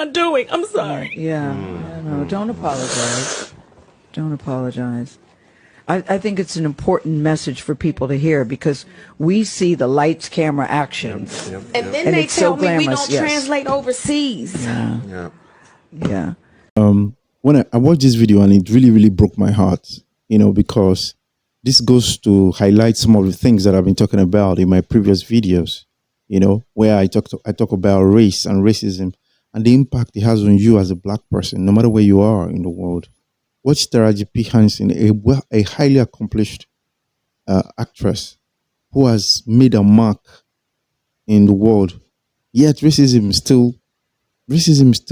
I doing? I'm sorry. Yeah. No, don't apologize. Don't apologize. I think it's an important message for people to hear because we see the lights, camera, action. And then they it's tell so me we glamorous, don't translate overseas. Yeah. When I watched this video and it really, really broke my heart, because this goes to highlight some of the things that I've been talking about in my previous videos, where I talk about race and racism and the impact it has on you as a black person, no matter where you are in the world. Watch Taraji Henson, a highly accomplished actress who has made a mark in the world, yet racism still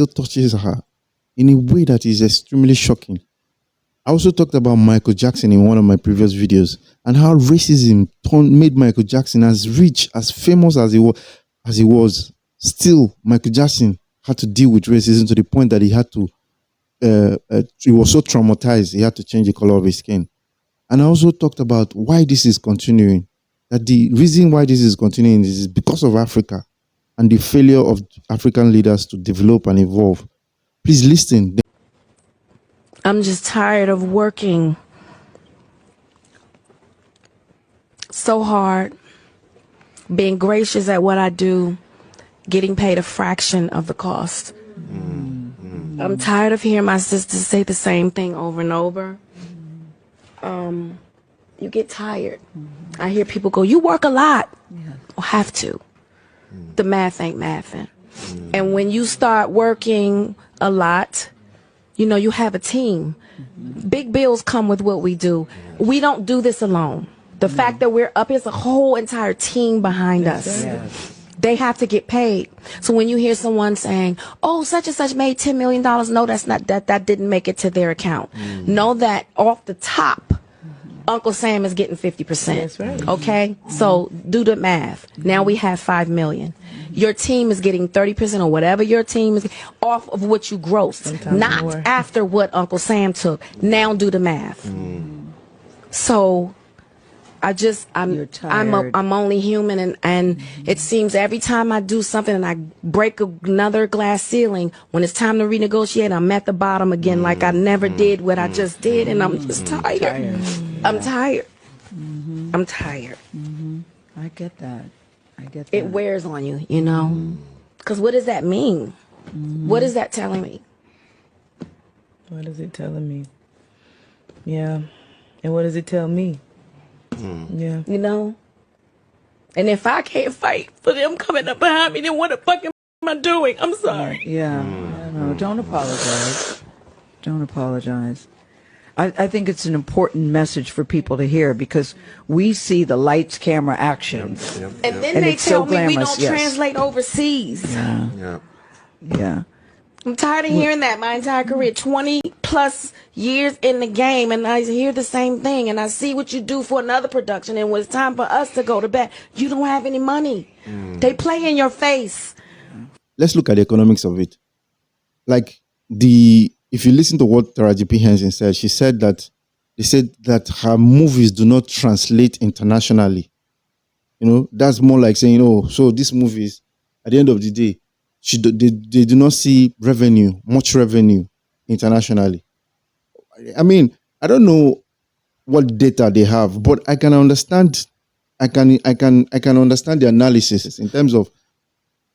touches her in a way that is extremely shocking. I also talked about Michael Jackson in one of my previous videos and how racism made Michael Jackson as rich, as famous as he was. Still, Michael Jackson had to deal with racism to the point that he had to. He was so traumatized, he had to change the color of his skin. And I also talked about why this is continuing. That the reason why this is continuing is because of Africa and the failure of African leaders to develop and evolve. Please listen. I'm just tired of working so hard, being gracious at what I do, getting paid a fraction of the cost. I'm tired of hearing my sisters say the same thing over and over. You get tired. I hear people go, you work a lot. I'll have to. The math ain't mathing. And when you start working a lot, you have a team. Big bills come with what we do. We don't do this alone. The fact that we're up, there's a whole entire team behind us. They have to get paid. So when you hear someone saying, oh, such and such made $10 million, no, that's not, that didn't make it to their account. Know that off the top, Uncle Sam is getting 50%. That's right. Okay? So do the math. Now we have 5 million. Your team is getting 30% or whatever your team is off of what you grossed, Sometimes not more. after what Uncle Sam took. Now do the math. So You're tired. I'm only human, and it seems every time I do something and I break another glass ceiling, when it's time to renegotiate, I'm at the bottom again, like I never did what I just did, and I'm just tired. I'm tired. I'm tired. I get that. It wears on you, Because what does that mean? What is that telling me? What is it telling me? Yeah. And what does it tell me? Yeah. And if I can't fight for them coming up behind me, then what the fuck am I doing? I'm sorry. Yeah. No, don't apologize. Don't apologize. I think it's an important message for people to hear because we see the lights, camera, action. And then And they it's so tell me we glamorous, don't yes. translate overseas. Yeah. I'm tired of hearing that my entire career, 20 plus years in the game, and I hear the same thing, and I see what you do for another production, and when it's time for us to go to bed, you don't have any money. They play in your face. Let's look at the economics of it. If you listen to what Taraji Henson said, she said that they said that her movies do not translate internationally. That's more like saying, so these movies, at the end of the day, they do not see much revenue internationally. I mean, I don't know what data they have, but I can understand. I can understand the analysis in terms of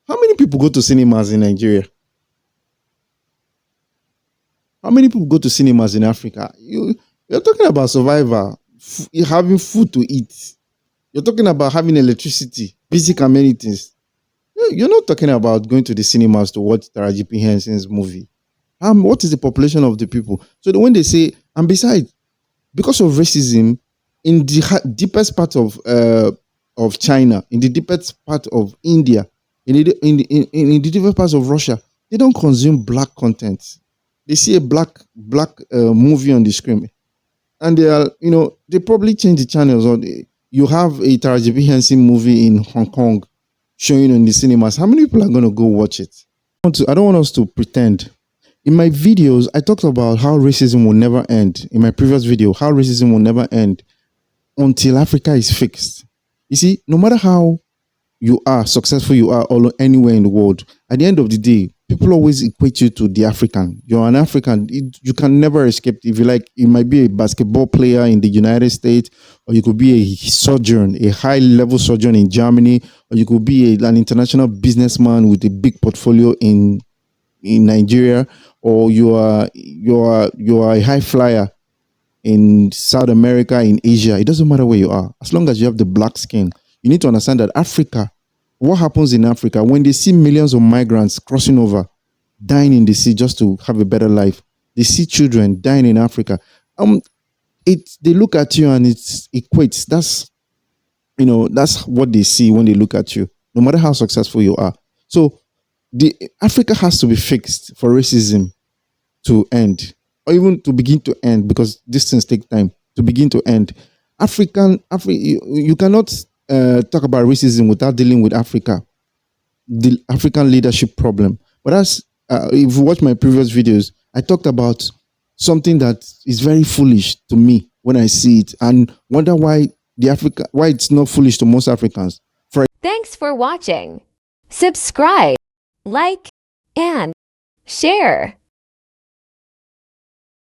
how many people go to cinemas in Nigeria. How many people go to cinemas in Africa? You're talking about survival, having food to eat. You're talking about having electricity, basic amenities. You're not talking about going to the cinemas to watch Taraji Henson's movie. What is the population of the people? So when they say, and besides, because of racism, in the deepest part of China, in the deepest part of India, in the deepest parts of Russia, they don't consume black content. They see a black movie on the screen, and they probably change the channels. Or you have a Taraji Henson movie in Hong Kong showing in the cinemas. How many people are going to go watch it? I don't want us to pretend. In my videos, I talked about how racism will never end. In my previous video, how racism will never end until Africa is fixed. You see, no matter how successful you are all anywhere in the world, at the end of the day, people always equate you to the African. You're an African. You can never escape. If you like, you might be a basketball player in the United States, or you could be a surgeon, a high-level surgeon in Germany, or you could be an international businessman with a big portfolio in Nigeria, or you are a high flyer in South America, in Asia. It doesn't matter where you are. As long as you have the black skin, you need to understand that Africa, what happens in Africa, when they see millions of migrants crossing over, dying in the sea just to have a better life, they see children dying in Africa. They look at you and it equates. That's what they see when they look at you, no matter how successful you are. So the Africa has to be fixed for racism to end, or even to begin to end, because these things take time to begin to end. You cannot talk about racism without dealing with Africa, the African leadership problem. But if you watch my previous videos, I talked about something that is very foolish to me when I see it, and wonder why it's not foolish to most Africans. Thanks for watching. Subscribe, like, and share.